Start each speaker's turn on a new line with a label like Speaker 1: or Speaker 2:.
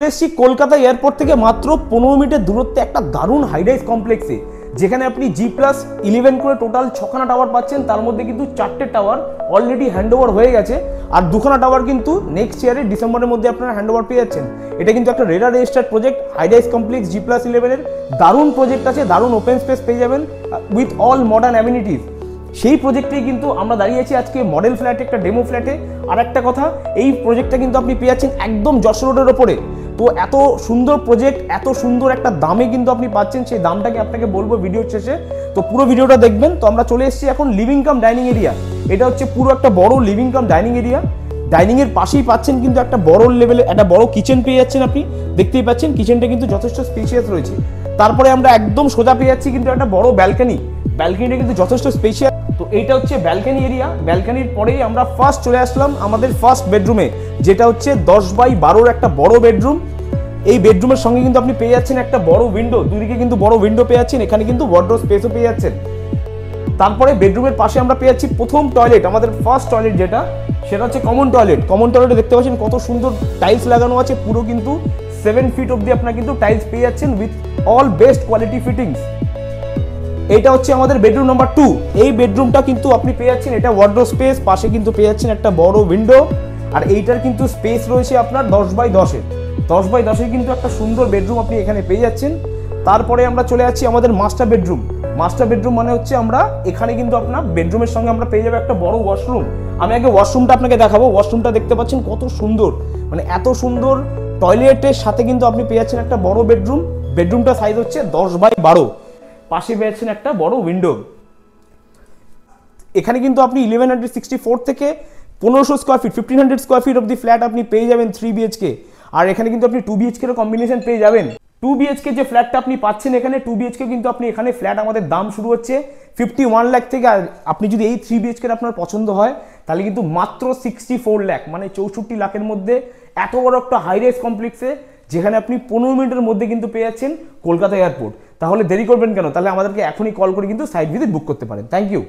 Speaker 1: এসছি কলকাতা এয়ারপোর্ট থেকে মাত্র 15 মিনিটের দূরত্বে একটা দারুণ হাইরাইজ কমপ্লেক্সে, যেখানে আপনি G+11 করে টোটাল 6খানা টাওয়ার পাচ্ছেন। তার মধ্যে কিন্তু 4টে টাওয়ার অলরেডি হ্যান্ডওভার হয়ে গেছে, আর 2খানা টাওয়ার কিন্তু নেক্সট ইয়ারে ডিসেম্বরের মধ্যে আপনারা হ্যান্ডওভার পেয়ে যাচ্ছেন। এটা কিন্তু একটা রেডার registered project, highrise complex G+11 এর দারুণ প্রজেক্ট আছে, দারুণ ওপেন স্পেস পেয়ে যাবেন উইথ অল মডার্ন অ্যামিনিটিস। সেই প্রজেক্টেই কিন্তু আমরা দাঁড়িয়ে আছি আজকে মডেল ফ্ল্যাটে, একটা ডেমো ফ্ল্যাটে। আর একটা কথা, এই প্রজেক্টটা কিন্তু আপনি পেয়ে যাচ্ছেন একদম যশোর রোডের ওপরে। তো এত সুন্দর প্রজেক্ট, এত সুন্দর একটা দামে কিন্তু আপনি পাচ্ছেন, সেই দামটাকে আপনাকে বলবো ভিডিওর শেষে, তো পুরো ভিডিওটা দেখবেন। তো আমরা চলে এসেছি এখন লিভিং কাম ডাইনিং এরিয়া। এটা হচ্ছে পুরো একটা বড় living cum dining area. Dining এর পাশেই পাচ্ছেন কিন্তু একটা বড় লেভেলে একটা বড় কিচেন পেয়ে যাচ্ছেন। আপনি দেখতেই পাচ্ছেন কিচেনটা কিন্তু যথেষ্ট স্পেশিয়াস রয়েছে। তারপরে আমরা একদম সোজা পেয়ে যাচ্ছি কিন্তু একটা বড় ব্যালকনি। ব্যালকনিটা কিন্তু যথেষ্ট স্পেশিয়াস। তো এইটা হচ্ছে ব্যালকনি এরিয়া। ব্যালকনির পরেই আমরা ফার্স্ট চলে আসলাম আমাদের ফার্স্ট বেডরুমে, যেটা হচ্ছে 10x12 একটা বড় বেডরুম। এই বেডরুমের সঙ্গে কিন্তু আপনি পেয়ে যাচ্ছেন একটা বড় উইন্ডো, দুদিকে কিন্তু বড় উইন্ডো পেয়ে যাচ্ছেন। এখানে কিন্তু ওয়ার্ডরোব স্পেসও পেয়ে যাচ্ছেন। তারপরে বেডরুমের পাশে আমরা পেয়ে যাচ্ছি প্রথম টয়লেট, আমাদের ফার্স্ট টয়লেট যেটা, সেটা হচ্ছে কমন টয়লেট। কমন টয়লেটে দেখতে পাচ্ছেন কত সুন্দর টাইলস লাগানো আছে, পুরো কিন্তু 7 ফিট অব্দি আপনারা কিন্তু টাইলস পেয়ে যাচ্ছেন with all best quality fittings. এইটা হচ্ছে আমাদের বেডরুম নাম্বার 2। এই বেডরুমটা কিন্তু আপনি পেয়ে যাচ্ছেন, এটা ওয়ার্ডরোব স্পেস, পাশে কিন্তু পেয়ে যাচ্ছেন একটা বড় উইন্ডো। আর এইটার কিন্তু স্পেস রয়েছে আপনার 10x10 এর। 10x10 এর কিন্তু একটা সুন্দর বেডরুম আপনি এখানে পেয়ে যাচ্ছেন। তারপরে আমরা চলে যাচ্ছি আমাদের মাস্টার বেডরুম। মাস্টার বেডরুম মানে হচ্ছে আমরা এখানে কিন্তু আপনার বেডরুমের সঙ্গে আমরা পেয়ে যাবো একটা বড় ওয়াশরুম। আমি আগে ওয়াশরুমটা আপনাকে দেখাবো। ওয়াশরুমটা দেখতে পাচ্ছেন কত সুন্দর, মানে এত সুন্দর টয়লেটের সাথে কিন্তু আপনি পেয়ে যাচ্ছেন একটা বড় বেডরুম। বেডরুমটা সাইজ হচ্ছে 10x12, পাশে পেয়ে যাচ্ছেন একটা বড় উইন্ডো। এখানে কিন্তু আপনি 1164 থেকে 1500 square feet 1500 square feet of the flat আপনি পেয়ে যাবেন 3 BHK। আর এখানে কিন্তু আপনি 2 BHK এর কম্বিনেশন পেয়ে যাবেন। 2 BHK যে ফ্ল্যাটটা আপনি পাচ্ছেন এখানে, 2 BHK কিন্তু আপনি এখানে ফ্ল্যাট আমাদের দাম শুরু হচ্ছে 51 লাখ থেকে। আর আপনি যদি এই 3 BHK আপনার পছন্দ হয় তাহলে কিন্তু মাত্র 64 লাখ, মানে 64 লাখের মধ্যে এত বড় একটা হাইরাইজ কমপ্লেক্সে, যেখানে আপনি 15 মিনিটের মধ্যে কিন্তু পেয়ে যাচ্ছেন কলকাতা এয়ারপোর্ট। তাহলে দেরি করবেন কেন? তাহলে আমাদেরকে এখনই কল করে কিন্তু সাইট ভিজিট বুক করতে পারেন। Thank you.